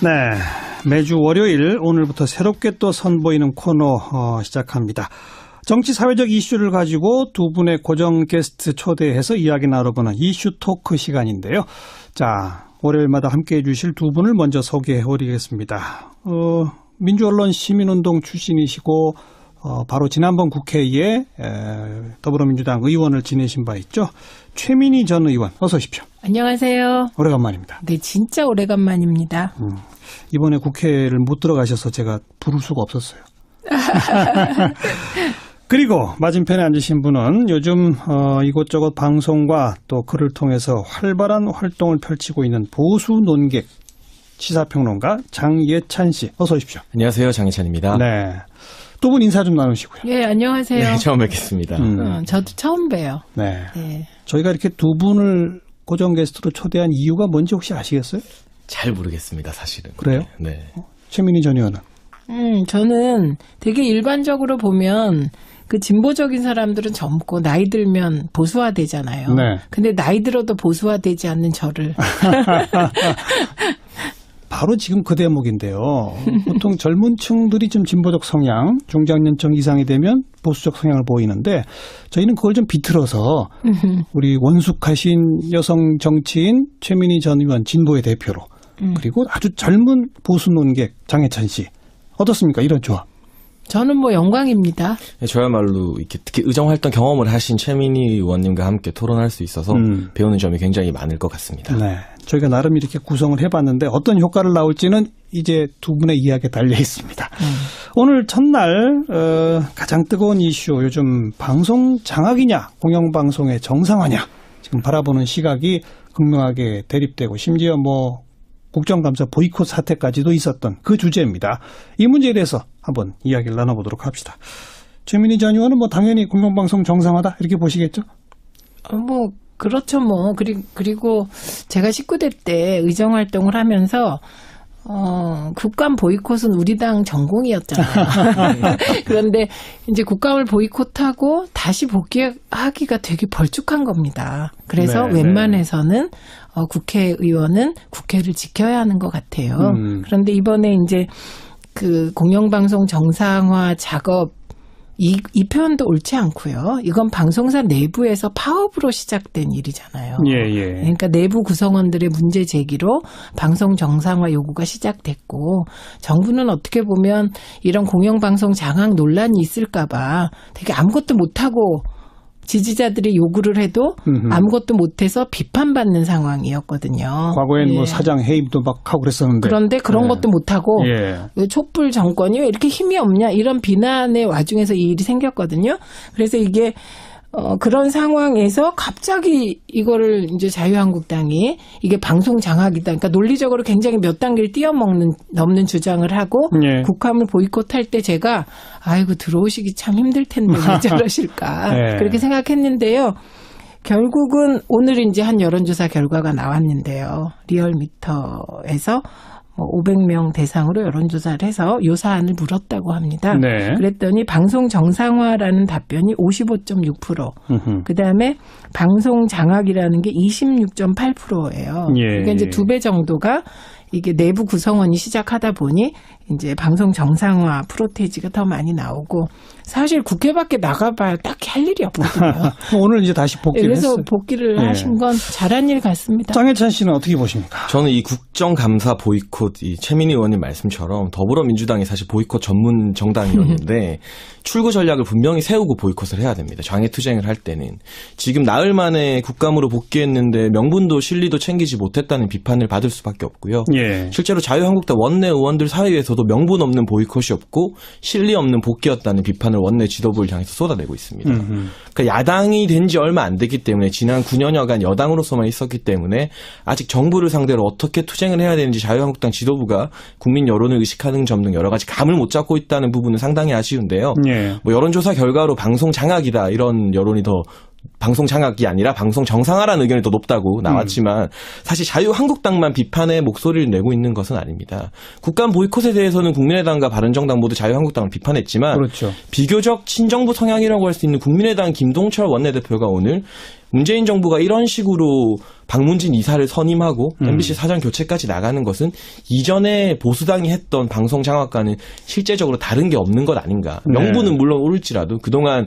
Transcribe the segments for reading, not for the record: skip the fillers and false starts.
네, 매주 월요일 오늘부터 새롭게 또 선보이는 코너 시작합니다. 정치 사회적 이슈를 가지고 두 분의 고정 게스트 초대해서 이야기 나눠보는 이슈 토크 시간인데요. 자, 월요일마다 함께해 주실 두 분을 먼저 소개해 드리겠습니다. 민주언론 시민운동 출신이시고 바로 지난번 국회에 더불어민주당 의원을 지내신 바 있죠. 최민희 전 의원, 어서 오십시오. 안녕하세요. 오래간만입니다. 네, 진짜 오래간만입니다. 이번에 국회를 못 들어가셔서 제가 부를 수가 없었어요. 그리고 맞은편에 앉으신 분은 요즘 이곳저곳 방송과 또 글을 통해서 활발한 활동을 펼치고 있는 보수 논객 시사평론가 장예찬 씨, 어서 오십시오. 안녕하세요, 장예찬입니다. 네, 두 분 인사 좀 나누시고요. 네, 안녕하세요. 네, 처음 뵙겠습니다. 저도 처음 봬요. 네. 네. 저희가 이렇게 두 분을 고정 게스트로 초대한 이유가 뭔지 혹시 아시겠어요? 잘 모르겠습니다, 사실은. 그래요? 네. 최민희 전 의원은? 저는 되게 일반적으로 보면 그 진보적인 사람들은 젊고 나이 들면 보수화되잖아요. 네. 근데 나이 들어도 보수화되지 않는 저를. 바로 지금 그 대목인데요. 보통 젊은 층들이 좀 진보적 성향, 중장년층 이상이 되면 보수적 성향을 보이는데 저희는 그걸 좀 비틀어서 우리 원숙하신 여성 정치인 최민희 전 의원 진보의 대표로 그리고 아주 젊은 보수 논객 장예찬 씨. 어떻습니까? 이런 조합. 저는 뭐 영광입니다. 네, 저야말로 이렇게 특히 의정활동 경험을 하신 최민희 의원님과 함께 토론할 수 있어서 배우는 점이 굉장히 많을 것 같습니다. 네, 저희가 나름 이렇게 구성을 해봤는데 어떤 효과를 나올지는 이제 두 분의 이야기에 달려 있습니다. 오늘 첫날 가장 뜨거운 이슈, 요즘 방송 장악이냐 공영방송의 정상화냐 지금 바라보는 시각이 극명하게 대립되고 심지어 뭐 국정감사 보이콧 사태까지도 있었던 그 주제입니다. 이 문제에 대해서 한번 이야기를 나눠보도록 합시다. 최민희 전 의원은 뭐 당연히 공영방송 정상화다 이렇게 보시겠죠? 뭐 그렇죠 뭐. 그리고 제가 19대 때 의정활동을 하면서 국감 보이콧은 우리 당 전공이었잖아요. 그런데 이제 국감을 보이콧하고 다시 복귀하기가 되게 벌쭉한 겁니다. 그래서 네, 웬만해서는 국회의원은 국회를 지켜야 하는 것 같아요. 그런데 이번에 이제 그 공영방송 정상화 작업 이 표현도 옳지 않고요. 이건 방송사 내부에서 파업으로 시작된 일이잖아요. 예. 그러니까 내부 구성원들의 문제 제기로 방송 정상화 요구가 시작됐고 정부는 어떻게 보면 이런 공영방송 장악 논란이 있을까 봐 되게 아무것도 못하고 지지자들이 요구를 해도 아무것도 못해서 비판받는 상황이었거든요. 과거엔 예. 뭐 사장 해임도 막 하고 그랬었는데. 그런데 그런 것도 못하고 예. 촛불 정권이 왜 이렇게 힘이 없냐 이런 비난의 와중에서 이 일이 생겼거든요. 그래서 이게 그런 상황에서 갑자기 이거를 이제 자유한국당이 이게 방송 장악이다. 그러니까 논리적으로 굉장히 몇 단계를 넘는 주장을 하고 예. 국감을 보이콧할 때 제가 아이고 들어오시기 참 힘들 텐데 왜 저러실까 예. 그렇게 생각했는데요. 결국은 오늘 이제 한 여론조사 결과가 나왔는데요. 리얼미터에서 500명 대상으로 여론조사를 해서 요 사안을 물었다고 합니다. 네. 그랬더니 방송 정상화라는 답변이 55.6%. 그다음에 방송 장악이라는 게 26.8%예요. 예. 그러니까 이제 2배 정도가 이게 내부 구성원이 시작하다 보니 이제 방송 정상화 프로테이지가 더 많이 나오고 사실 국회밖에 나가봐야 딱히 할 일이 없거든요. 오늘 이제 다시 복귀를 그래서 했어요. 복귀를 예. 하신 건 잘한 일 같습니다. 장예찬 씨는 어떻게 보십니까? 저는 이 국정감사 보이콧, 이 최민희 의원님 말씀처럼 더불어민주당이 사실 보이콧 전문 정당이었는데 출구 전략을 분명히 세우고 보이콧을 해야 됩니다. 장애투쟁을 할 때는. 지금 나흘 만에 국감으로 복귀했는데 명분도 실리도 챙기지 못했다는 비판을 받을 수밖에 없고요. 예. 실제로 자유한국당 원내 의원들 사이에서도 명분 없는 보이콧이었고 실리 없는 복귀였다는 비판을 원내 지도부를 향해서 쏟아내고 있습니다. 그러니까 야당이 된 지 얼마 안 됐기 때문에 지난 9년여간 여당으로서만 있었기 때문에 아직 정부를 상대로 어떻게 투쟁을 해야 되는지 자유한국당 지도부가 국민 여론을 의식하는 점 등 여러 가지 감을 못 잡고 있다는 부분은 상당히 아쉬운데요. 예. 뭐 여론조사 결과로 방송 장악이다 이런 여론이 더 방송 장악이 아니라 방송 정상화라는 의견이 더 높다고 나왔지만 사실 자유한국당만 비판의 목소리를 내고 있는 것은 아닙니다. 국감 보이콧에 대해서는 국민의당과 바른정당 모두 자유한국당을 비판했지만 그렇죠. 비교적 친정부 성향이라고 할 수 있는 국민의당 김동철 원내대표가 오늘 문재인 정부가 이런 식으로 박문진 이사를 선임하고 MBC 사장 교체까지 나가는 것은 이전에 보수당이 했던 방송 장악과는 실제적으로 다른 게 없는 것 아닌가. 명분은 물론 옳을지라도 그동안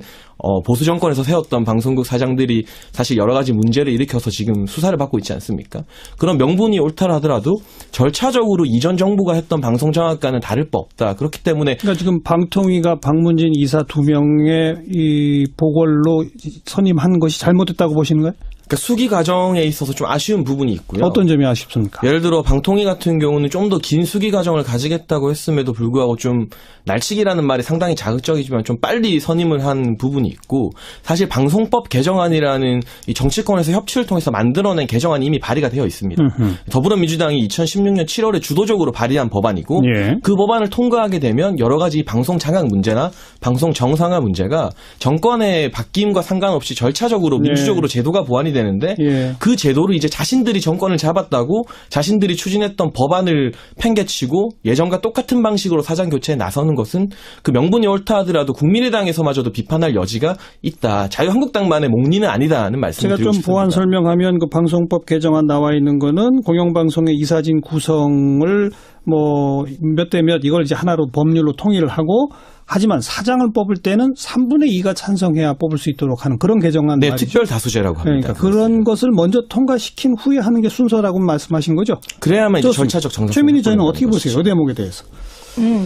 보수 정권에서 세웠던 방송국 사장들이 사실 여러 가지 문제를 일으켜서 지금 수사를 받고 있지 않습니까? 그런 명분이 옳다 하더라도 절차적으로 이전 정부가 했던 방송 장악과는 다를 바 없다. 그렇기 때문에 그러니까 지금 방통위가 박문진 이사 2명의 이 보궐로 선임한 것이 잘못됐다고 보시는 거예요? 그러니까 수기 과정에 있어서 좀 아쉬운 부분이 있고요. 어떤 점이 아쉽습니까? 예를 들어 방통위 같은 경우는 좀 더 긴 수기 과정을 가지겠다고 했음에도 불구하고 좀 날치기라는 말이 상당히 자극적이지만 좀 빨리 선임을 한 부분이 있고 사실 방송법 개정안이라는 이 정치권에서 협치를 통해서 만들어낸 개정안이 이미 발의가 되어 있습니다. 더불어민주당이 2016년 7월에 주도적으로 발의한 법안이고 그 법안을 통과하게 되면 여러 가지 방송 장악 문제나 방송 정상화 문제가 정권의 바뀜과 상관없이 절차적으로 민주적으로 제도가 보완이 되는데 그 제도를 이제 자신들이 정권을 잡았다고 자신들이 추진했던 법안을 팽개치고 예전과 똑같은 방식으로 사장 교체에 나서는 것은 그 명분이 옳다 하더라도 국민의당에서마저도 비판할 여지가 있다. 자유한국당만의 몽리는 아니다는 말씀을 드리고 제가 좀 싶습니다. 보완 설명하면 그 방송법 개정안 나와 있는 거는 공영방송의 이사진 구성을 뭐 몇 대 몇 이걸 이제 하나로 법률로 통일을 하고 하지만 사장을 뽑을 때는 3분의 2가 찬성해야 뽑을 수 있도록 하는 그런 개정안 네, 말이죠. 특별 다수제라고 합니다. 그러니까 그런 것을 먼저 통과시킨 후에 하는 게 순서라고 말씀하신 거죠? 그래야만 이제 좋습니다. 절차적 정상성. 최민희 저는 어떻게 보세요? 이 대목에 대해서.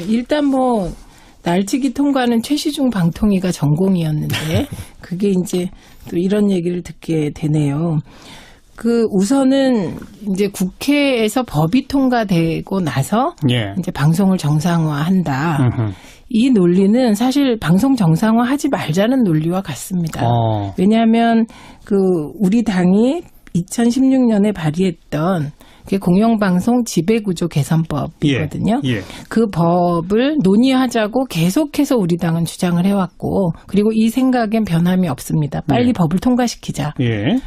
일단 뭐 날치기 통과는 최시중 방통위가 전공이었는데 그게 이제 또 이런 얘기를 듣게 되네요. 그 우선은 이제 국회에서 법이 통과되고 나서 이제 방송을 정상화한다. 이 논리는 사실 방송 정상화하지 말자는 논리와 같습니다. 왜냐하면 그 우리 당이 2016년에 발의했던 그게 공영방송 지배구조 개선법이거든요. 그 법을 논의하자고 계속해서 우리 당은 주장을 해왔고 그리고 이 생각엔 변함이 없습니다. 빨리 법을 통과시키자.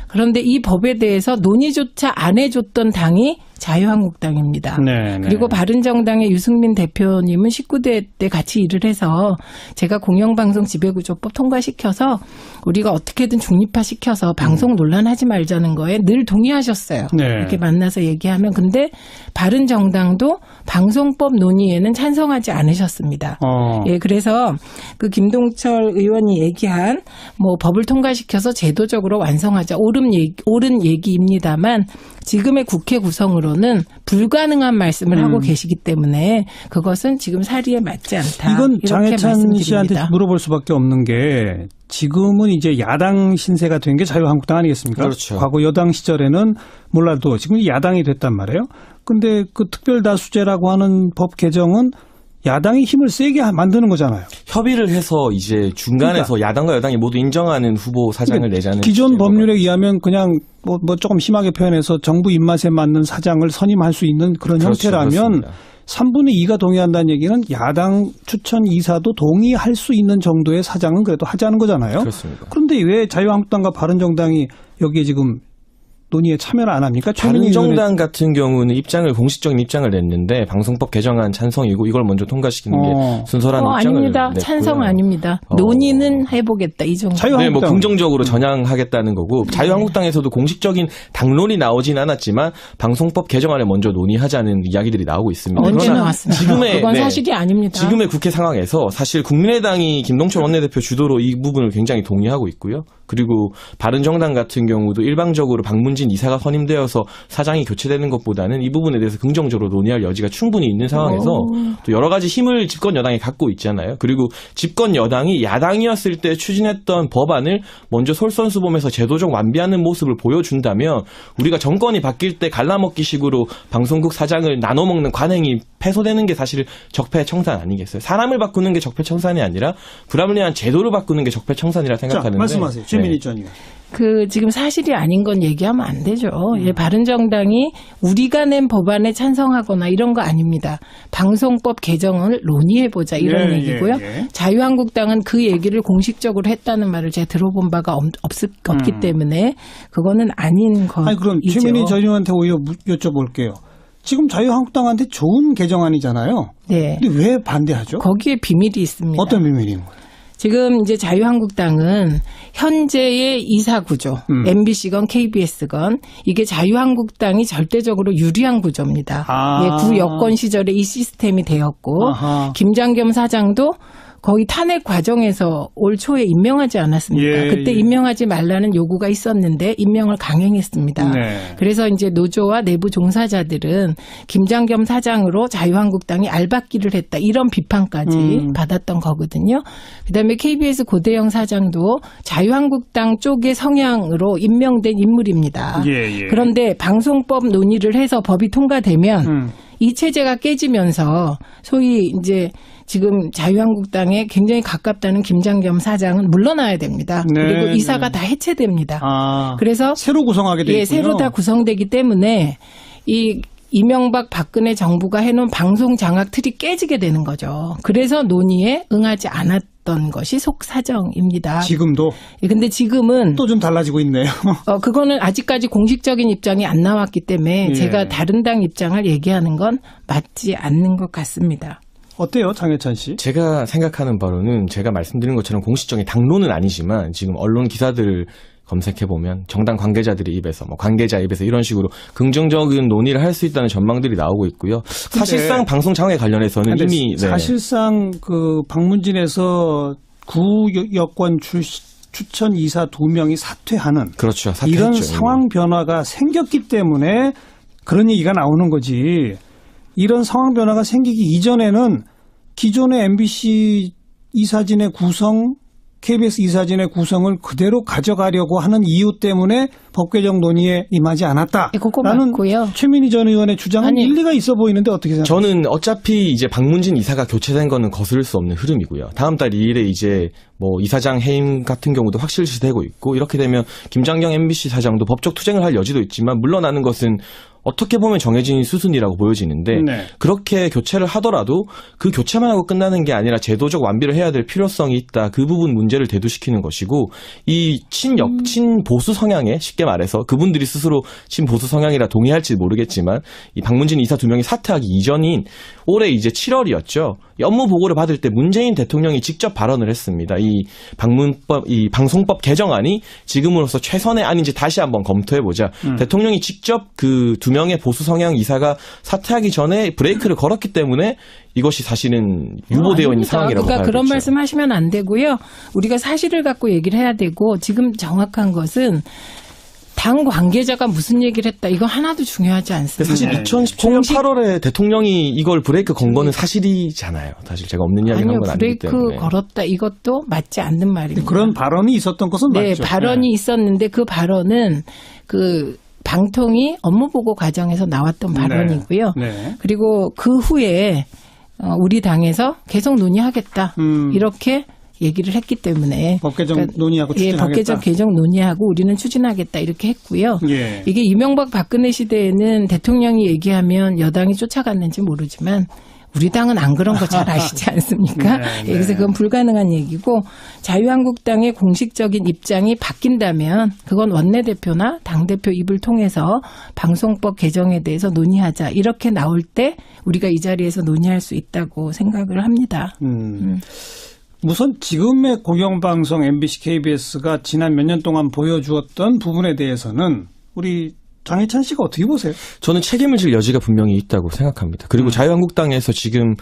그런데 이 법에 대해서 논의조차 안 해줬던 당이 자유한국당입니다. 그리고 바른정당의 유승민 대표님은 19대 때 같이 일을 해서 제가 공영방송 지배구조법 통과시켜서 우리가 어떻게든 중립화시켜서 방송 논란하지 말자는 거에 늘 동의하셨어요. 이렇게 만나서 얘기하면. 근데 바른정당도 방송법 논의에는 찬성하지 않으셨습니다. 그래서 그 김동철 의원이 얘기한 뭐 법을 통과시켜서 제도적으로 완성하자 옳은 얘기입니다만 지금의 국회 구성으로는 불가능한 말씀을 하고 계시기 때문에 그것은 지금 사리에 맞지 않다. 이건 이렇게 장해찬 씨한테 말씀드립니다. 물어볼 수밖에 없는 게 지금은 이제 야당 신세가 된 게 자유한국당 아니겠습니까? 그렇죠. 과거 여당 시절에는 몰라도 지금 야당이 됐단 말이에요. 근데 그 특별다수제라고 하는 법 개정은 야당이 힘을 세게 만드는 거잖아요. 협의를 해서 이제 중간에서 야당과 여당이 모두 인정하는 후보 사장을 내자는 기존 법률에 의하면 그냥 뭐 조금 심하게 표현해서 정부 입맛에 맞는 사장을 선임할 수 있는 그런 형태라면 그렇습니다. 3분의 2가 동의한다는 얘기는 야당 추천 이사도 동의할 수 있는 정도의 사장은 그래도 하자는 거잖아요. 그렇습니다. 그런데 왜 자유한국당과 바른정당이 여기에 지금 논의에 참여를 안 합니까? 바른정당 같은 경우는 공식적인 입장을 냈는데 방송법 개정안 찬성이고 이걸 먼저 통과시키는 게 순서라는 입장을 아닙니다. 냈고요. 찬성 아닙니다. 논의는 해보겠다 이 정도. 네, 뭐 긍정적으로 전향하겠다는 거고 자유한국당에서도 공식적인 당론이 나오진 않았지만 방송법 개정안을 먼저 논의하자는 이야기들이 나오고 있습니다. 언제 나왔습니까? 그건 사실이 아닙니다. 지금의 국회 상황에서 사실 국민의당이 김동철 원내대표 주도로 이 부분을 굉장히 동의하고 있고요. 그리고 바른정당 같은 경우도 일방적으로 박문진 이사가 선임되어서 사장이 교체되는 것보다는 이 부분에 대해서 긍정적으로 논의할 여지가 충분히 있는 상황에서 또 여러 가지 힘을 집권 여당이 갖고 있잖아요. 그리고 집권 여당이 야당이었을 때 추진했던 법안을 먼저 솔선수범해서 제도적 완비하는 모습을 보여준다면 우리가 정권이 바뀔 때 갈라먹기식으로 방송국 사장을 나눠먹는 관행이 패소되는 게 사실 적폐청산 아니겠어요? 사람을 바꾸는 게 적폐청산이 아니라 불합리한 제도를 바꾸는 게 적폐청산이라 생각하는데. 자, 말씀하세요. 최민희 전 의원. 그 지금 사실이 아닌 건 얘기하면 안 되죠. 바른정당이 우리가 낸 법안에 찬성하거나 이런 거 아닙니다. 방송법 개정을 논의해보자 이런 얘기고요. 자유한국당은 그 얘기를 공식적으로 했다는 말을 제가 들어본 바가 없기 때문에 그거는 아닌 거죠. 아니 그럼 최민희 전 의원한테 오히려 여쭤볼게요. 지금 자유한국당한테 좋은 개정안이잖아요. 네. 근데 왜 반대하죠? 거기에 비밀이 있습니다. 어떤 비밀인 거예요? 지금 이제 자유한국당은 현재의 이사 구조, MBC건 KBS건 이게 자유한국당이 절대적으로 유리한 구조입니다. 구 여권 시절에 이 시스템이 되었고 김장겸 사장도 거의 탄핵 과정에서 올 초에 임명하지 않았습니까? 그때 임명하지 말라는 요구가 있었는데 임명을 강행했습니다. 그래서 이제 노조와 내부 종사자들은 김장겸 사장으로 자유한국당이 알박기를 했다. 이런 비판까지 받았던 거거든요. 그다음에 KBS 고대영 사장도 자유한국당 쪽의 성향으로 임명된 인물입니다. 그런데 방송법 논의를 해서 법이 통과되면 이 체제가 깨지면서 소위 이제 지금 자유한국당에 굉장히 가깝다는 김장겸 사장은 물러나야 됩니다. 그리고 이사가 다 해체됩니다. 그래서 새로 구성하게 되겠군요. 새로 다 구성되기 때문에 이 이명박 박근혜 정부가 해놓은 방송 장악 틀이 깨지게 되는 거죠. 그래서 논의에 응하지 않았던 것이 속사정입니다. 지금도? 근데 지금은 또 좀 달라지고 있네요. 그거는 아직까지 공식적인 입장이 안 나왔기 때문에 제가 다른 당 입장을 얘기하는 건 맞지 않는 것 같습니다. 어때요, 장혜찬 씨? 제가 생각하는 바로는 제가 말씀드린 것처럼 공식적인 당론은 아니지만 지금 언론 기사들을 검색해보면 정당 관계자들의 입에서 관계자 입에서 이런 식으로 긍정적인 논의를 할 수 있다는 전망들이 나오고 있고요. 사실상 방송 장악에 관련해서는 이미 사실상 그 방문진에서 구 여권 추천 이사 2명이 사퇴하는 그렇죠. 이런 상황 변화가 생겼기 때문에 그런 얘기가 나오는 거지. 이런 상황 변화가 생기기 이전에는 기존의 MBC 이사진의 구성, KBS 이사진의 구성을 그대로 가져가려고 하는 이유 때문에 법 개정 논의에 임하지 않았다라는 최민희 전 의원의 주장은 일리가 있어 보이는데 어떻게 생각하세요? 저는 어차피 이제 방문진 이사가 교체된 거는 거스를 수 없는 흐름이고요. 다음 달 2일에 이제 이사장 해임 같은 경우도 확실시되고 있고 이렇게 되면 김장겸 MBC 사장도 법적 투쟁을 할 여지도 있지만 물러나는 것은 어떻게 보면 정해진 수순이라고 보여지는데 그렇게 교체를 하더라도 그 교체만 하고 끝나는 게 아니라 제도적 완비를 해야 될 필요성이 있다. 그 부분 문제를 대두시키는 것이고 이 친보수 성향에 쉽게 말해서 그분들이 스스로 친보수 성향이라 동의할지 모르겠지만 이 방문진 이사 2명이 사퇴하기 이전인 올해 이제 7월이었죠. 업무 보고를 받을 때 문재인 대통령이 직접 발언을 했습니다. 이 방송법 개정안이 지금으로서 최선의 안인지 다시 한번 검토해보자. 대통령이 직접 그 2명의 보수 성향 이사가 사퇴하기 전에 브레이크를 걸었기 때문에 이것이 사실은 유보되어 있는 상황이라고 그러니까 봐야겠죠. 그런 말씀하시면 안 되고요. 우리가 사실을 갖고 얘기를 해야 되고 지금 정확한 것은 당 관계자가 무슨 얘기를 했다. 이거 하나도 중요하지 않습니다. 사실 2017년 8월에 대통령이 이걸 브레이크 건 거는 사실이잖아요. 사실 제가 없는 이야기를 한 건 아니기 때문에. 브레이크 걸었다. 이것도 맞지 않는 말입니다. 그런 발언이 있었던 것은 맞죠. 발언이 있었는데 그 발언은 그 방통위 업무보고 과정에서 나왔던 발언이고요. 그리고 그 후에 우리 당에서 계속 논의하겠다. 이렇게 얘기를 했기 때문에 법 개정 논의하고 추진하겠다. 법 개정 논의하고 우리는 추진하겠다 이렇게 했고요. 이게 이명박 박근혜 시대에는 대통령이 얘기하면 여당이 쫓아갔는지 모르지만 우리 당은 안 그런 거 잘 아시지 않습니까? 그래서 그건 불가능한 얘기고 자유한국당의 공식적인 입장이 바뀐다면 그건 원내대표나 당대표 입을 통해서 방송법 개정에 대해서 논의하자. 이렇게 나올 때 우리가 이 자리에서 논의할 수 있다고 생각을 합니다. 우선 지금의 공영방송 MBC, KBS가 지난 몇 년 동안 보여주었던 부분에 대해서는 우리 장혜찬 씨가 어떻게 보세요? 저는 책임을 질 여지가 분명히 있다고 생각합니다. 그리고 자유한국당에서 지금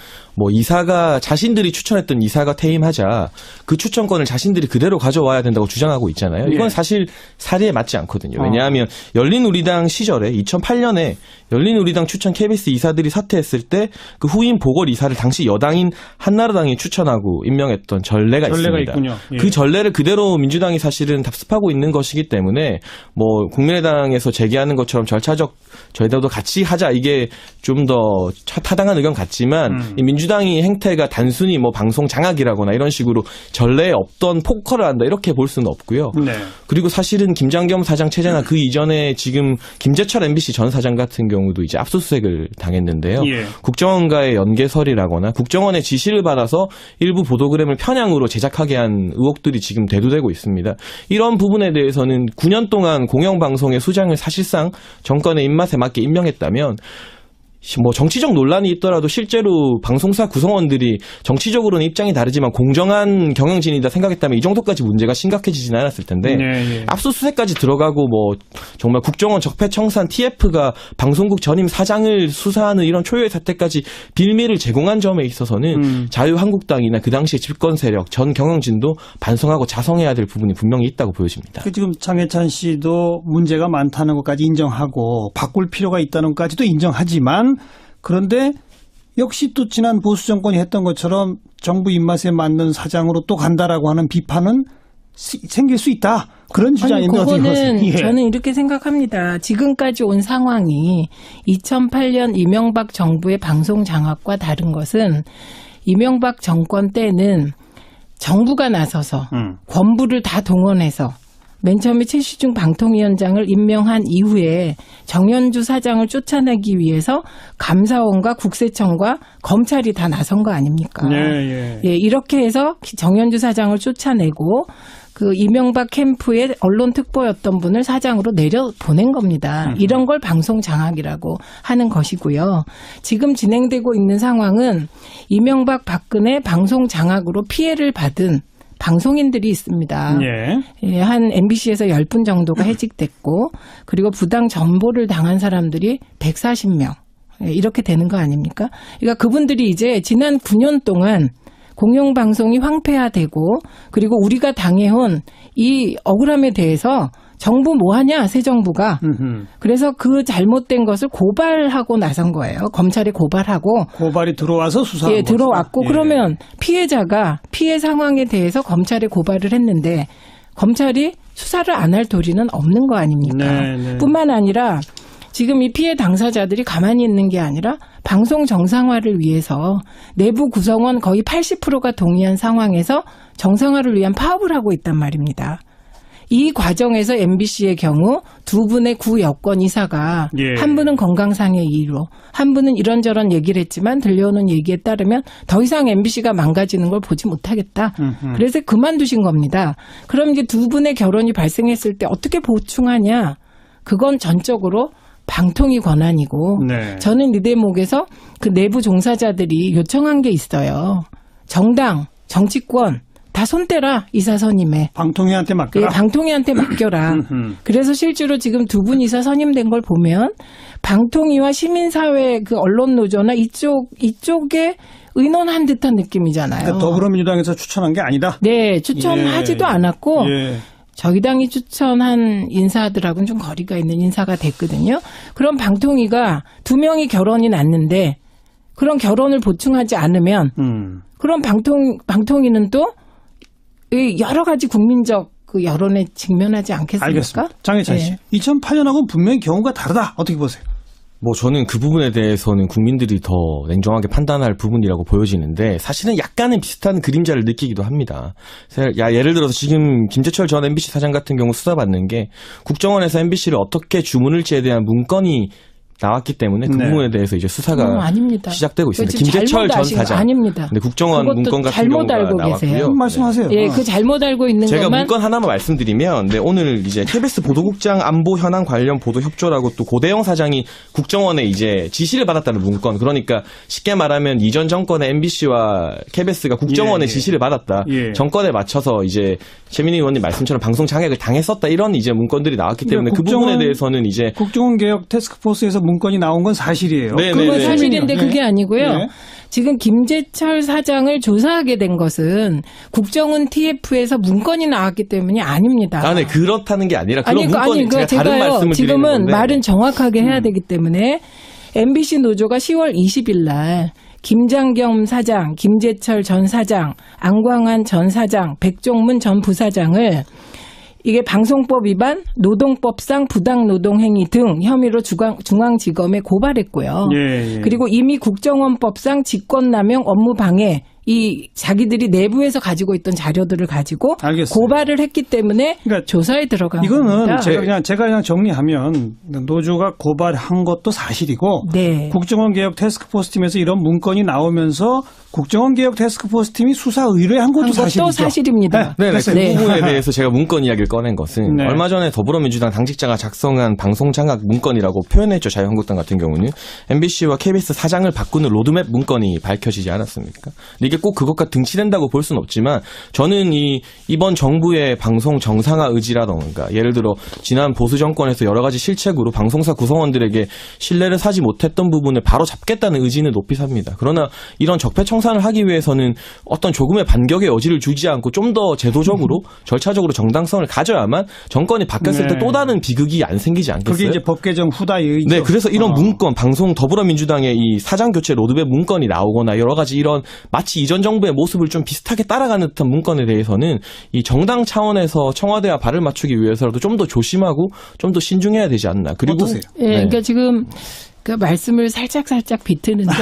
이사가 자신들이 추천했던 이사가 퇴임하자 그 추천권을 자신들이 그대로 가져와야 된다고 주장하고 있잖아요. 이건 사실 사리에 맞지 않거든요. 왜냐하면 열린우리당 시절에 2008년에 열린우리당 추천 KBS 이사들이 사퇴했을 때 그 후임 보궐 이사를 당시 여당인 한나라당이 추천하고 임명했던 전례가 있습니다. 있군요. 그 전례를 그대로 민주당이 사실은 답습하고 있는 것이기 때문에 국민의당에서 제기하는 것처럼 절차적 저희들도 같이 하자 이게 좀 더 타당한 의견 같지만 이 민주당이 행태가 단순히 방송 장악이라거나 이런 식으로 전례에 없던 폭커를 한다 이렇게 볼 수는 없고요. 그리고 사실은 김장겸 사장 체제나 그 이전에 지금 김재철 MBC 전 사장 같은 경우도 이제 압수수색을 당했는데요. 국정원과의 연계설이라거나 국정원의 지시를 받아서 일부 보도그램을 편향으로 제작하게 한 의혹들이 지금 대두되고 있습니다. 이런 부분에 대해서는 9년 동안 공영방송의 수장을 사실상 정권의 입맛에 맞게 임명했다면 뭐 정치적 논란이 있더라도 실제로 방송사 구성원들이 정치적으로는 입장이 다르지만 공정한 경영진이다 생각했다면 이 정도까지 문제가 심각해지지는 않았을 텐데 압수수색까지 들어가고 뭐 정말 국정원 적폐청산 TF가 방송국 전임 사장을 수사하는 이런 초유의 사태까지 빌미를 제공한 점에 있어서는 자유한국당이나 그 당시의 집권 세력 전 경영진도 반성하고 자성해야 될 부분이 분명히 있다고 보여집니다. 지금 장해찬 씨도 문제가 많다는 것까지 인정하고 바꿀 필요가 있다는 것까지도 인정하지만 그런데 역시 또 지난 보수 정권이 했던 것처럼 정부 입맛에 맞는 사장으로 또 간다라고 하는 비판은 생길 수 있다. 그런 주장인데 어떻게 보세요? 그거는 저는 이렇게 생각합니다. 지금까지 온 상황이 2008년 이명박 정부의 방송 장악과 다른 것은 이명박 정권 때는 정부가 나서서 권부를 다 동원해서 맨 처음에 최시중 방통위원장을 임명한 이후에 정연주 사장을 쫓아내기 위해서 감사원과 국세청과 검찰이 다 나선 거 아닙니까? 예, 이렇게 해서 정연주 사장을 쫓아내고 그 이명박 캠프의 언론 특보였던 분을 사장으로 내려보낸 겁니다. 이런 걸 방송 장악이라고 하는 것이고요. 지금 진행되고 있는 상황은 이명박 박근혜 방송 장악으로 피해를 받은 방송인들이 있습니다. 한 MBC에서 10분 정도가 해직됐고 그리고 부당 전보를 당한 사람들이 140명 이렇게 되는 거 아닙니까? 그러니까 그분들이 이제 지난 9년 동안 공영방송이 황폐화되고 그리고 우리가 당해온 이 억울함에 대해서 정부 뭐 하냐 새 정부가 그래서 그 잘못된 것을 고발하고 나선 거예요. 검찰에 고발하고 고발이 들어와서 수사한 예, 들어왔고 그러면 피해자가 피해 상황에 대해서 검찰에 고발을 했는데 검찰이 수사를 안 할 도리는 없는 거 아닙니까? 뿐만 아니라 지금 이 피해 당사자들이 가만히 있는 게 아니라 방송 정상화를 위해서 내부 구성원 거의 80%가 동의한 상황에서 정상화를 위한 파업을 하고 있단 말입니다. 이 과정에서 MBC의 경우 두 분의 구 여권 이사가 한 분은 건강상의 이유로 한 분은 이런저런 얘기를 했지만 들려오는 얘기에 따르면 더 이상 MBC가 망가지는 걸 보지 못하겠다. 그래서 그만두신 겁니다. 그럼 이제 두 분의 결혼이 발생했을 때 어떻게 보충하냐. 그건 전적으로 방통위 권한이고 저는 이 대목에서 그 내부 종사자들이 요청한 게 있어요. 정당, 정치권 다 손대라 이사 선임에. 방통위한테 맡겨라. 예, 방통위한테 맡겨라. 그래서 실제로 지금 두 분 이사 선임된 걸 보면 방통위와 시민사회 그 언론노조나 이쪽에 의논한 듯한 느낌이잖아요. 그러니까 더불어민주당에서 추천한 게 아니다. 네, 추천하지도 않았고 저희 당이 추천한 인사들하고는 좀 거리가 있는 인사가 됐거든요. 그럼 방통위가 두 명이 결혼이 났는데 그런 결혼을 보충하지 않으면 그럼 방통위는 또 여러 가지 국민적 그 여론에 직면하지 않겠습니까? 알겠습니다. 장해찬 씨. 2008년하고는 분명히 경우가 다르다. 어떻게 보세요? 뭐 저는 그 부분에 대해서는 국민들이 더 냉정하게 판단할 부분이라고 보여지는데 사실은 약간은 비슷한 그림자를 느끼기도 합니다. 예를 들어서 지금 김재철 전 MBC 사장 같은 경우 수사받는 게 국정원에서 MBC를 어떻게 주문을지에 대한 문건이 나왔기 때문에 그 부분에 대해서 이제 수사가 시작되고 있습니다. 김재철 전 사장. 아닙니다. 근데 국정원 문건 같은 경우가 나왔고요. 말씀하세요. 예, 그 잘못 알고 있는 제가 것만. 문건 하나만 말씀드리면, 오늘 이제 KBS 보도국장 안보 현황 관련 보도 협조라고 또 고대영 사장이 국정원에 이제 지시를 받았다는 문건. 그러니까 쉽게 말하면 이전 정권의 MBC와 KBS가 국정원의 지시를 받았다. 정권에 맞춰서 이제 최민희 의원님 말씀처럼 방송 장악을 당했었다 이런 이제 문건들이 나왔기 때문에 그 부분에 대해서는 이제 국정원 개혁 태스크포스에서 문건이 나온 건 사실이에요. 그건 사실인데 그게 아니고요. 지금 김재철 사장을 조사하게 된 것은 국정원 TF에서 문건이 나왔기 때문이 아닙니다. 네, 그렇다는 게 아니라 그런 문건이 제가 다른 말씀을 지금은 드리는 건데. 말은 정확하게 해야 되기 때문에 MBC 노조가 10월 20일 날 김장겸 사장, 김재철 전 사장, 안광한 전 사장, 백종문 전 부사장을 이게 방송법 위반, 노동법상 부당노동행위 등 혐의로 중앙지검에 고발했고요. 그리고 이미 국정원법상 직권남용 업무방해 이 자기들이 내부에서 가지고 있던 자료들을 가지고 고발을 했기 때문에 그러니까 조사에 들어간 이거는 겁니다. 제가 그냥 정리하면 노조가 고발한 것도 사실이고 국정원 개혁 태스크포스 팀에서 이런 문건이 나오면서 국정원 개혁 태스크포스 팀이 수사 의뢰한 것도 사실이죠. 사실입니다. 네, 그 네. 부분에 대해서 제가 문건 이야기를 꺼낸 것은 네. 얼마 전에 더불어민주당 당직자가 작성한 방송 장악 문건이라고 표현했죠. 자유한국당 같은 경우는 MBC와 KBS 사장을 바꾸는 로드맵 문건이 밝혀지지 않았습니까? 근데 이게 꼭 그것과 등치된다고 볼 수는 없지만 저는 이번 정부의 방송 정상화 의지라던가 예를 들어 지난 보수 정권에서 여러 가지 실책으로 방송사 구성원들에게 신뢰를 사지 못했던 부분을 바로 잡겠다는 의지는 높이 삽니다. 그러나 이런 적폐청산을 하기 위해서는 어떤 조금의 반격의 여지를 주지 않고 좀 더 제도적으로 절차적으로 정당성을 가져야만 정권이 바뀌었을 때 네. 또 다른 비극이 안 생기지 않겠어요? 그게 이제 법 개정 후다의 네, 그래서 이런 문건, 방송 더불어민주당의 이 사장 교체 로드맵 문건이 나오거나 여러 가지 이런 마치 이전 정부의 모습을 좀 비슷하게 따라가는 듯한 문건에 대해서는 이 정당 차원에서 청와대와 발을 맞추기 위해서라도 좀 더 조심하고 좀 더 신중해야 되지 않나. 그리고 어떠세요? 예, 그러니까 지금 그 말씀을 살짝 비트는데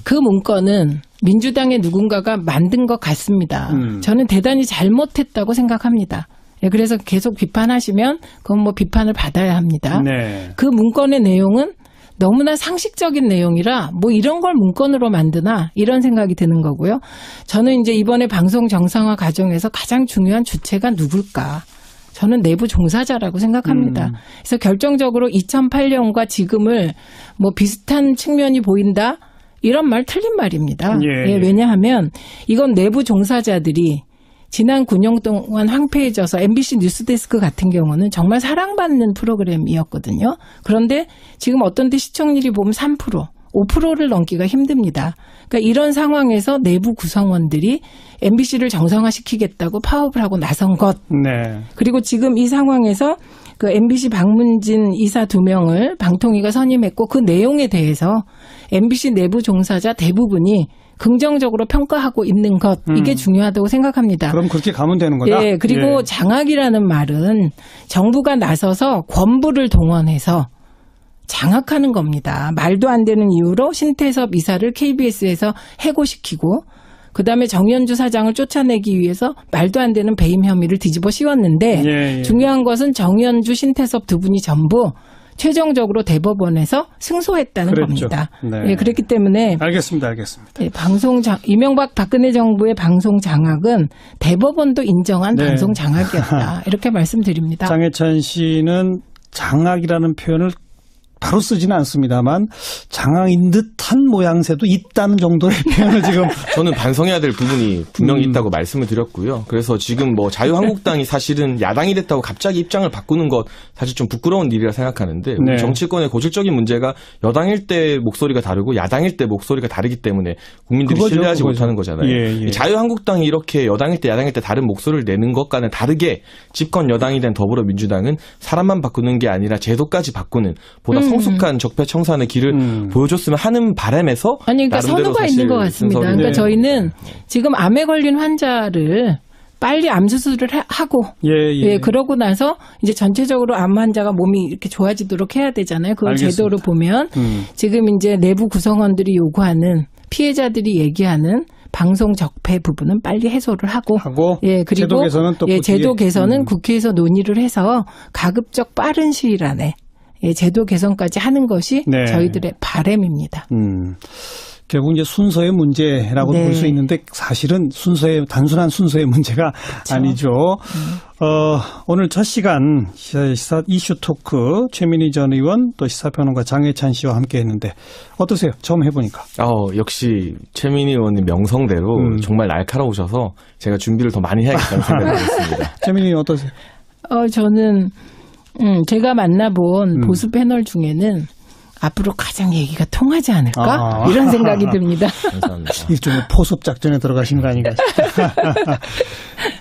그 문건은 민주당의 누군가가 만든 것 같습니다. 저는 대단히 잘못했다고 생각합니다. 예, 그래서 계속 비판하시면 그건 뭐 비판을 받아야 합니다. 네. 그 문건의 내용은 너무나 상식적인 내용이라 뭐 이런 걸 문건으로 만드나 이런 생각이 드는 거고요. 저는 이제 이번에 방송 정상화 과정에서 가장 중요한 주체가 누굴까? 저는 내부 종사자라고 생각합니다. 그래서 결정적으로 2008년과 지금을 뭐 비슷한 측면이 보인다? 이런 말 틀린 말입니다. 예. 예, 왜냐하면 이건 내부 종사자들이 지난 9년 동안 황폐해져서 MBC 뉴스데스크 같은 경우는 정말 사랑받는 프로그램이었거든요. 그런데 지금 어떤 때 시청률이 보면 3%, 5%를 넘기가 힘듭니다. 그러니까 이런 상황에서 내부 구성원들이 MBC를 정상화시키겠다고 파업을 하고 나선 것. 네. 그리고 지금 이 상황에서 그 MBC 박문진 이사 2명을 방통위가 선임했고 그 내용에 대해서 MBC 내부 종사자 대부분이 긍정적으로 평가하고 있는 것. 이게 중요하다고 생각합니다. 그럼 그렇게 가면 되는 거다? 예, 그리고 예. 장악이라는 말은 정부가 나서서 권부를 동원해서 장악하는 겁니다. 말도 안 되는 이유로 신태섭 이사를 KBS에서 해고시키고 그다음에 정연주 사장을 쫓아내기 위해서 말도 안 되는 배임 혐의를 뒤집어 씌웠는데 예. 중요한 것은 정연주, 신태섭 두 분이 전부 최종적으로 대법원에서 승소했다는 그랬죠. 겁니다. 네. 예, 그렇기 때문에 알겠습니다. 예, 이명박 박근혜 정부의 방송 장악은 대법원도 인정한 네. 방송 장악이었다. 이렇게 말씀드립니다. 장해찬 씨는 장악이라는 표현을 바로 쓰지는 않습니다만 장악인 듯한 모양새도 있다는 정도의 표현을 지금 저는 반성해야 될 부분이 분명히 있다고 말씀을 드렸고요. 그래서 지금 뭐 자유한국당이 사실은 야당이 됐다고 갑자기 입장을 바꾸는 것 사실 좀 부끄러운 일이라 생각하는데 우리 네. 정치권의 고질적인 문제가 여당일 때 목소리가 다르고 야당일 때 목소리가 다르기 때문에 국민들이 그거죠, 신뢰하지 그거죠. 못하는 거잖아요. 예. 자유한국당이 이렇게 여당일 때 야당일 때 다른 목소리를 내는 것과는 다르게 집권 여당이 된 더불어민주당은 사람만 바꾸는 게 아니라 제도까지 바꾸는 보다 성숙한 적폐청산의 길을 보여줬으면 하는 바람에서 아니, 그러니까 나름대로 선호가 있는 것 같습니다. 순서를 그러니까 네. 저희는 지금 암에 걸린 환자를 빨리 암 수술을 하고 예, 그러고 나서 이제 전체적으로 암 환자가 몸이 이렇게 좋아지도록 해야 되잖아요. 그걸 알겠습니다. 제도로 보면 지금 이제 내부 구성원들이 요구하는 피해자들이 얘기하는 방송 적폐 부분은 빨리 해소를 하고 예, 그리고 제도 개선은 또 예, 제도 뒤에. 개선은 국회에서 논의를 해서 가급적 빠른 시일 안에 예, 제도 개선까지 하는 것이 네. 저희들의 바람입니다. 결국 이제 순서의 문제라고 네. 볼 수 있는데 사실은 단순한 순서의 문제가 아니죠. 오늘 첫 시간 시사 이슈 토크 최민희 전 의원 또 시사평론가 장해찬 씨와 함께 했는데 어떠세요? 처음 해보니까. 역시 최민희 의원님 명성대로 정말 날카로우셔서 제가 준비를 더 많이 해야겠다는 생각이 들었습니다. 최민희 의원 어떠세요? 저는 제가 만나본 보수 패널 중에는 앞으로 가장 얘기가 통하지 않을까? 이런 생각이 듭니다. 감사합니다. 일종의 포섭 작전에 들어가신 거 아닌가 싶어요.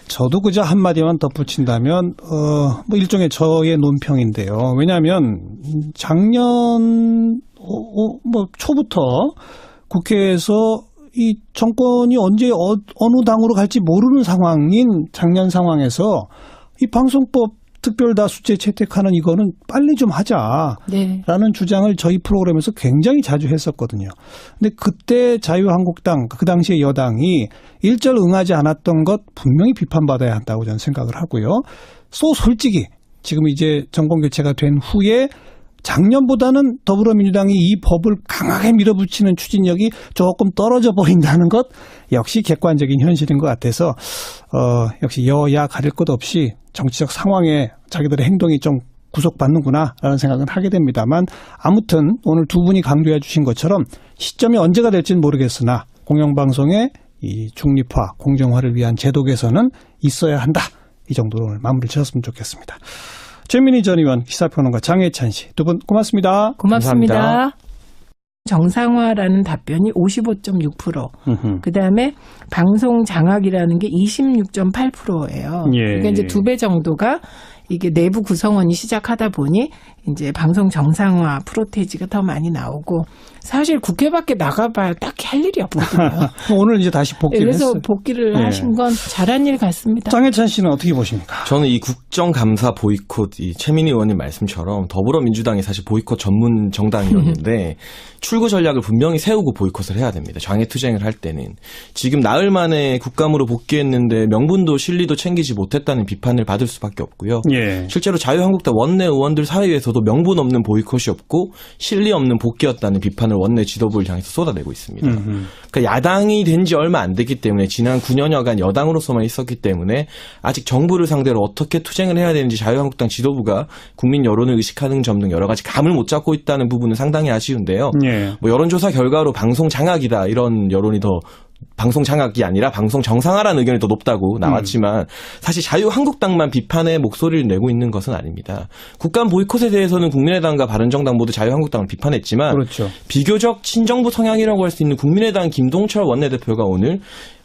저도 그저 한마디만 덧붙인다면 뭐 일종의 저의 논평인데요. 왜냐하면 작년 뭐 초부터 국회에서 이 정권이 언제 어느 당으로 갈지 모르는 상황인 작년 상황에서 이 방송법 특별다수제 채택하는 이거는 빨리 좀 하자라는 네. 주장을 저희 프로그램에서 굉장히 자주 했었거든요. 근데 그때 자유한국당 그 당시에 여당이 일절 응하지 않았던 것 분명히 비판받아야 한다고 저는 생각을 하고요. 솔직히 지금 이제 정권 교체가 된 후에 작년보다는 더불어민주당이 이 법을 강하게 밀어붙이는 추진력이 조금 떨어져 버린다는 것 역시 객관적인 현실인 것 같아서 역시 여야 가릴 것 없이 정치적 상황에 자기들의 행동이 좀 구속받는구나라는 생각은 하게 됩니다만 아무튼 오늘 두 분이 강조해 주신 것처럼 시점이 언제가 될지는 모르겠으나 공영방송의 이 중립화, 공정화를 위한 제도 개선은 있어야 한다. 이 정도로 오늘 마무리를 지었으면 좋겠습니다. 최민희 전 의원, 시사평론가 장혜찬 씨 두 분 고맙습니다. 고맙습니다. 감사합니다. 정상화라는 답변이 55.6%. 그다음에 방송 장악이라는 게 26.8%예요. 예. 그러니까 이제 2배 정도가 이게 내부 구성원이 시작하다 보니 이제 방송 정상화 프로테이지가 더 많이 나오고 사실 국회밖에 나가봐야 딱히 할 일이 없거든요. 오늘 이제 다시 복귀를 그래서 했어요. 복귀를 예. 하신 건 잘한 일 같습니다. 장혜찬 씨는 어떻게 보십니까? 저는 이 국정감사 보이콧, 이 최민희 의원님 말씀처럼 더불어민주당이 사실 보이콧 전문 정당이었는데 출구 전략을 분명히 세우고 보이콧을 해야 됩니다. 장애투쟁을 할 때는. 지금 나흘 만에 국감으로 복귀했는데 명분도 실리도 챙기지 못했다는 비판을 받을 수밖에 없고요. 예. 실제로 자유한국당 원내 의원들 사이에서도 명분 없는 보이콧이었고 실리 없는 복귀였다는 비판을 원내 지도부를 향해서 쏟아내고 있습니다. 그러니까 야당이 된 지 얼마 안 됐기 때문에 지난 9년여간 여당으로서만 있었기 때문에 아직 정부를 상대로 어떻게 투쟁을 해야 되는지 자유한국당 지도부가 국민 여론을 의식하는 점 등 여러 가지 감을 못 잡고 있다는 부분은 상당히 아쉬운데요. 예. 뭐 여론조사 결과로 방송 장악이다 이런 여론이 더 방송 장악이 아니라 방송 정상화라는 의견이 더 높다고 나왔지만 사실 자유한국당만 비판의 목소리를 내고 있는 것은 아닙니다. 국감 보이콧에 대해서는 국민의당과 바른정당 모두 자유한국당을 비판했지만 그렇죠. 비교적 친정부 성향이라고 할 수 있는 국민의당 김동철 원내대표가 오늘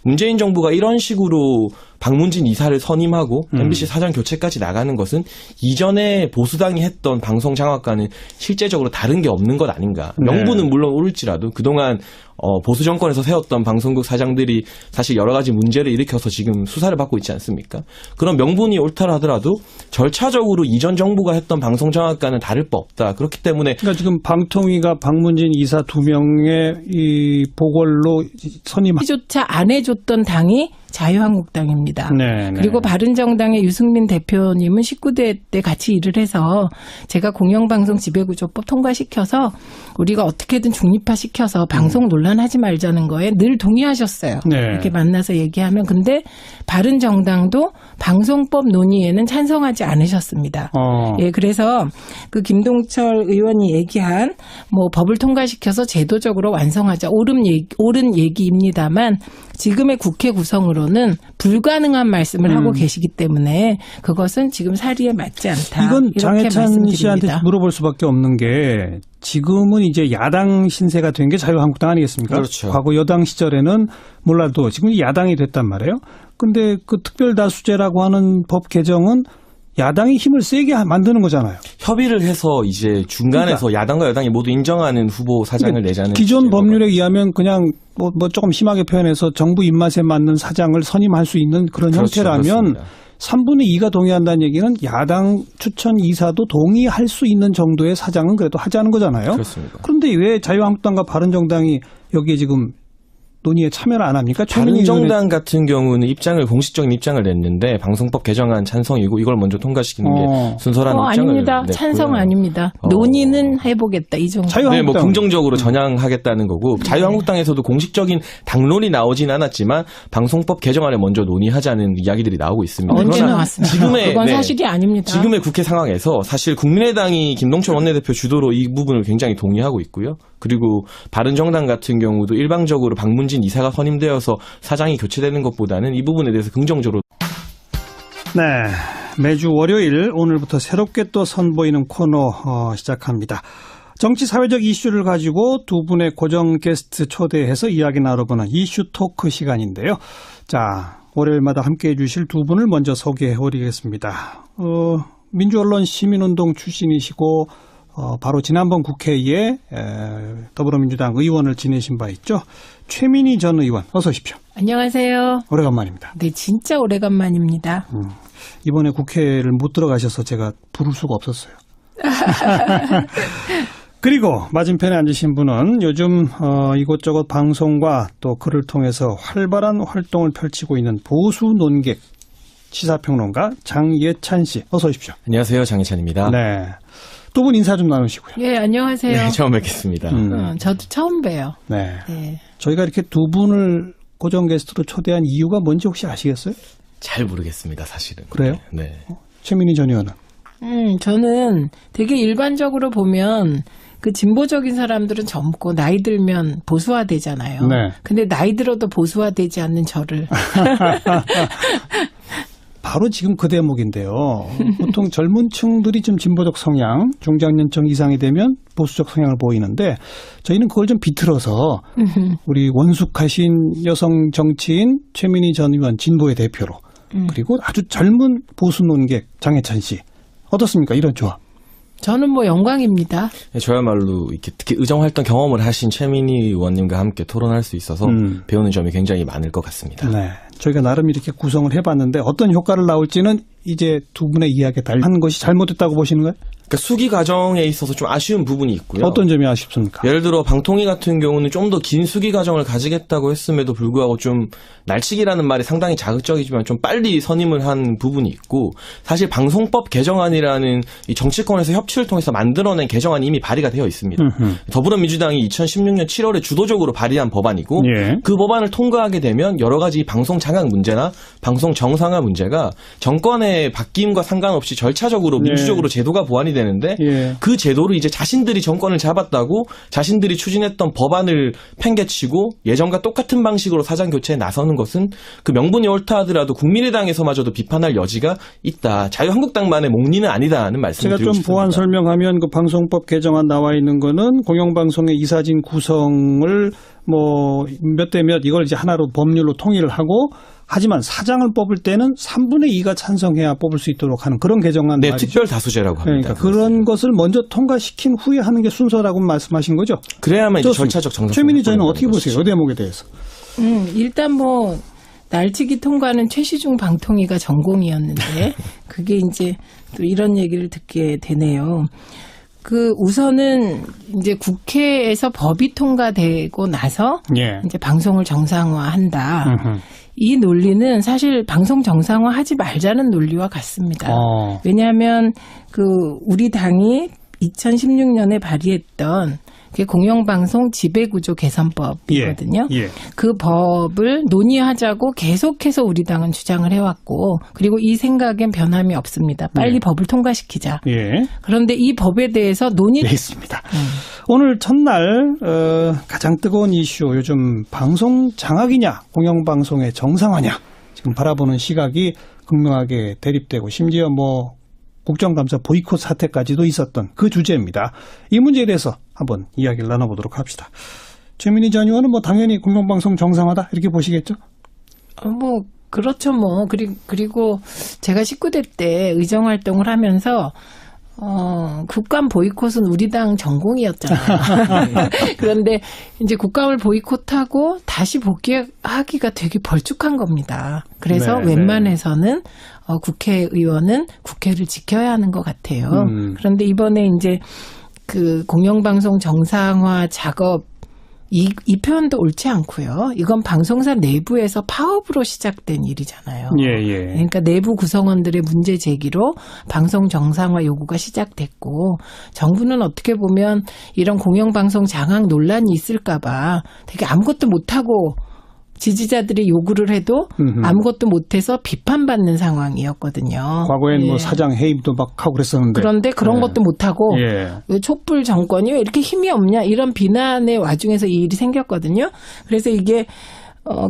문재인 정부가 이런 식으로 박문진 이사를 선임하고 MBC 사장 교체까지 나가는 것은 이전에 보수당이 했던 방송 장악과는 실제적으로 다른 게 없는 것 아닌가. 명분은 물론 오를지라도 그동안 보수 정권에서 세웠던 방송국 사장들이 사실 여러 가지 문제를 일으켜서 지금 수사를 받고 있지 않습니까? 그런 명분이 옳다 하더라도 절차적으로 이전 정부가 했던 방송 장악과는 다를 바 없다. 그렇기 때문에 그러니까 지금 방통위가 박문진 이사 2명의 이 보궐로 선임. 조차 안 해줬던 당이 자유한국당입니다. 네, 네. 그리고 바른정당의 유승민 대표님은 19대 때 같이 일을 해서 제가 공영방송 지배구조법 통과시켜서 우리가 어떻게든 중립화시켜서 방송 논란하지 말자는 거에 늘 동의하셨어요. 네. 이렇게 만나서 얘기하면. 근데 바른정당도 방송법 논의에는 찬성하지 않으셨습니다. 예, 그래서 그 김동철 의원이 얘기한 뭐 법을 통과시켜서 제도적으로 완성하자 옳은 얘기입니다만 지금의 국회 구성으로는 불가능한 말씀을 하고 계시기 때문에 그것은 지금 사리에 맞지 않다. 이건 이렇게 장혜찬 말씀드립니다. 씨한테 물어볼 수밖에 없는 게 지금은 이제 야당 신세가 된 게 자유한국당 아니겠습니까? 그렇죠. 과거 여당 시절에는 몰라도 지금 야당이 됐단 말이에요. 근데 그 특별다수제라고 하는 법 개정은 야당이 힘을 세게 만드는 거잖아요. 협의를 해서 이제 중간에서 야당과 여당이 모두 인정하는 후보 사장을 내자는 기존 시제가 법률에 의하면 그냥 뭐 조금 심하게 표현해서 정부 입맛에 맞는 사장을 선임할 수 있는 그런 그렇죠, 형태라면 그렇습니다. 3분의 2가 동의한다는 얘기는 야당 추천 이사도 동의할 수 있는 정도의 사장은 그래도 하자는 거잖아요. 그렇습니다. 그런데 왜 자유한국당과 바른정당이 여기에 지금 논의에 참여를 안 합니까? 바른정당 같은 경우는 공식적인 입장을 냈는데 방송법 개정안 찬성이고 이걸 먼저 통과시키는 게 순서라는 입장을 아닙니다. 냈고요. 찬성 아닙니다. 논의는 해보겠다 이 정도. 네, 뭐 긍정적으로 전향하겠다는 거고 자유한국당에서도 공식적인 당론이 나오진 않았지만 방송법 개정안을 먼저 논의하자는 이야기들이 나오고 있습니다. 언제 나왔습니까? 그건 사실이 아닙니다. 지금의 국회 상황에서 사실 국민의당이 김동철 원내대표 주도로 이 부분을 굉장히 동의하고 있고요. 그리고 바른정당 같은 경우도 일방적으로 박문진 이사가 선임되어서 사장이 교체되는 것보다는 이 부분에 대해서 긍정적으로. 네, 매주 월요일 오늘부터 새롭게 또 선보이는 코너 시작합니다. 정치 사회적 이슈를 가지고 두 분의 고정 게스트 초대해서 이야기 나눠보는 이슈 토크 시간인데요. 자, 월요일마다 함께해 주실 두 분을 먼저 소개해 드리겠습니다. 민주언론 시민운동 출신이시고 바로 지난번 국회에 더불어민주당 의원을 지내신 바 있죠. 최민희 전 의원 어서 오십시오. 안녕하세요. 오래간만입니다. 네, 진짜 오래간만입니다. 이번에 국회를 못 들어가셔서 제가 부를 수가 없었어요. 그리고 맞은편에 앉으신 분은 요즘 이곳저곳 방송과 또 글을 통해서 활발한 활동을 펼치고 있는 보수 논객 시사평론가 장예찬 씨 어서 오십시오. 안녕하세요. 장혜찬입니다. 네. 두 분 인사 좀 나누시고요. 예, 안녕하세요. 네, 처음 뵙겠습니다. 저도 처음 봬요. 네. 네. 저희가 이렇게 두 분을 고정 게스트로 초대한 이유가 뭔지 혹시 아시겠어요? 잘 모르겠습니다, 사실은. 그래요? 네. 최민희 전 의원은? 저는 되게 일반적으로 보면 그 진보적인 사람들은 젊고 나이 들면 보수화되잖아요. 네. 근데 나이 들어도 보수화되지 않는 저를. 바로 지금 그 대목인데요. 보통 젊은 층들이 좀 진보적 성향, 중장년층 이상이 되면 보수적 성향을 보이는데 저희는 그걸 좀 비틀어서 우리 원숙하신 여성 정치인 최민희 전 의원 진보의 대표로 그리고 아주 젊은 보수 논객 장해찬 씨. 어떻습니까? 이런 조합. 저는 뭐 영광입니다. 네, 저야말로 이렇게 특히 의정활동 경험을 하신 최민희 의원님과 함께 토론할 수 있어서 배우는 점이 굉장히 많을 것 같습니다. 네. 저희가 나름 이렇게 구성을 해봤는데 어떤 효과를 나올지는 이제 두 분의 이야기에 달한 것이 잘못됐다고 보시는 거예요? 그러니까 수기 과정에 있어서 좀 아쉬운 부분이 있고요. 어떤 점이 아쉽습니까? 예를 들어 방통위 같은 경우는 좀 더 긴 수기 과정을 가지겠다고 했음에도 불구하고 좀 날치기라는 말이 상당히 자극적이지만 좀 빨리 선임을 한 부분이 있고 사실 방송법 개정안이라는 이 정치권에서 협치를 통해서 만들어낸 개정안이 이미 발의가 되어 있습니다. 더불어민주당이 2016년 7월에 주도적으로 발의한 법안이고 예. 그 법안을 통과하게 되면 여러 가지 방송 장악 문제나 방송 정상화 문제가 정권의 바뀜과 상관없이 절차적으로 민주적으로 제도가 보완이 되는데 예. 그 제도를 이제 자신들이 정권을 잡았다고 자신들이 추진했던 법안을 팽개치고 예전과 똑같은 방식으로 사장 교체에 나서는 것은 그 명분이 옳다 하더라도 국민의당에서마저도 비판할 여지가 있다. 자유한국당만의 몽리는 아니다는 말씀을 제가 드리고 좀 싶습니다. 보완 설명하면 그 방송법 개정안 나와 있는 거는 공영방송의 이사진 구성을 뭐 몇 대 몇 이걸 이제 하나로 법률로 통일을 하고 하지만 사장을 뽑을 때는 3분의 2가 찬성해야 뽑을 수 있도록 하는 그런 개정안 네, 말이죠. 특별 다수제라고 합니다. 그러니까 그런 것을 먼저 통과시킨 후에 하는 게 순서라고 말씀하신 거죠? 그래야만 이제 좋습니다. 절차적 정상. 최민희 저는 어떻게 보세요? 이 대목에 대해서. 일단 뭐 날치기 통과는 최시중 방통위가 전공이었는데 그게 이제 또 이런 얘기를 듣게 되네요. 그 우선은 이제 국회에서 법이 통과되고 나서 예. 이제 방송을 정상화한다. 음흠. 이 논리는 사실 방송 정상화하지 말자는 논리와 같습니다. 왜냐하면 그 우리 당이 2016년에 발의했던 그게 공영방송 지배구조 개선법이거든요. 예. 그 법을 논의하자고 계속해서 우리 당은 주장을 해왔고 그리고 이 생각엔 변함이 없습니다. 빨리 법을 통과시키자. 예. 그런데 이 법에 대해서 네, 있습니다. 오늘 첫날 가장 뜨거운 이슈 요즘 방송 장악이냐 공영방송의 정상화냐 지금 바라보는 시각이 극명하게 대립되고 심지어 뭐 국정감사 보이콧 사태까지도 있었던 그 주제입니다. 이 문제에 대해서 한번 이야기를 나눠보도록 합시다. 최민희 전 의원은 뭐 당연히 공영방송 정상화다 이렇게 보시겠죠? 뭐 그렇죠 뭐 그리고 제가 19대 때 의정활동을 하면서 국감 보이콧은 우리 당 전공이었잖아요. 그런데 이제 국감을 보이콧하고 다시 복귀하기가 되게 벌쭉한 겁니다. 그래서 네, 웬만해서는 국회의원은 국회를 지켜야 하는 것 같아요. 그런데 이번에 이제 그 공영방송 정상화 작업 이 표현도 옳지 않고요. 이건 방송사 내부에서 파업으로 시작된 일이잖아요. 예. 그러니까 내부 구성원들의 문제 제기로 방송 정상화 요구가 시작됐고 정부는 어떻게 보면 이런 공영방송 장악 논란이 있을까 봐 되게 아무것도 못하고 지지자들이 요구를 해도 아무것도 못해서 비판받는 상황이었거든요. 과거엔 뭐 사장 해임도 막 하고 그랬었는데. 그런데 그런 것도 못하고 왜 촛불 정권이 왜 이렇게 힘이 없냐 이런 비난의 와중에서 이 일이 생겼거든요. 그래서 이게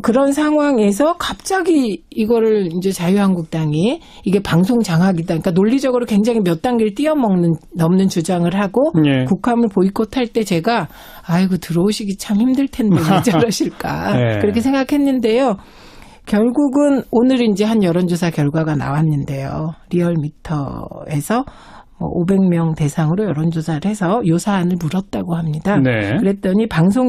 그런 상황에서 갑자기 이거를 이제 자유한국당이 이게 방송 장악이다. 그러니까 논리적으로 굉장히 몇 단계를 넘는 주장을 하고 국감을 보이콧할 때 제가 아이고 들어오시기 참 힘들 텐데 왜 저러실까 그렇게 생각했는데요. 결국은 오늘 이제 한 여론조사 결과가 나왔는데요. 리얼미터에서 500명 대상으로 여론조사를 해서 요 사안을 물었다고 합니다. 그랬더니 방송